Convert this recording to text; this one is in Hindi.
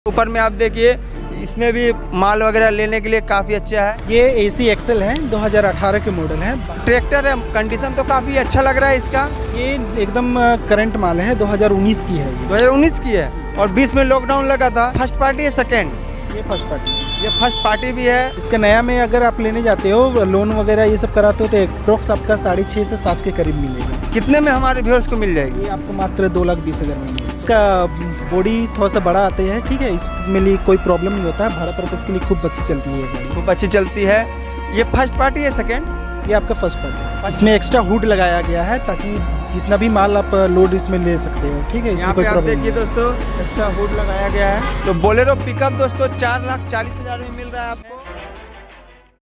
ऊपर में आप देखिए इसमें भी माल वगैरह लेने के लिए काफ़ी अच्छा है। ये AC एक्सेल है, 2018 के मॉडल है। ट्रैक्टर है, कंडीशन तो काफ़ी अच्छा लग रहा है इसका। ये एकदम करंट माल है, 2019 की है। 2019 की है और 20 में लॉकडाउन लगा था। फर्स्ट पार्टी है सेकेंड? ये फर्स्ट पार्टी। ये फर्स्ट पार्टी भी है। इसका नया में अगर आप लेने जाते हो, लोन वगैरह ये सब कराते हो तो अप्रोक्स आपका 6.5 से 7 के करीब मिलेगा। कितने में हमारे व्यूअर्स को मिल जाएगी? ये आपको मात्र 2,20,000 में मिलेगा। इसका बॉडी थोड़ा सा बड़ा आते हैं, ठीक है, इसमें लिए कोई प्रॉब्लम नहीं होता है। भाड़ा पर्पज़ के लिए खूब अच्छी चलती है ये गाड़ी। खूब अच्छी चलती है। ये फर्स्ट पार्टी है सेकेंड? ये आपका फर्स्ट पार्टी है। इसमें एक्स्ट्रा हुड लगाया गया है ताकि जितना भी माल आप लोड इसमें ले सकते हो, ठीक है, इसमें कोई प्रॉब्लम नहीं। देखिए दोस्तों, एक्स्ट्रा हुड लगाया गया है। तो बोलेरो पिकअप दोस्तों 4,40,000 में मिल रहा है आपको।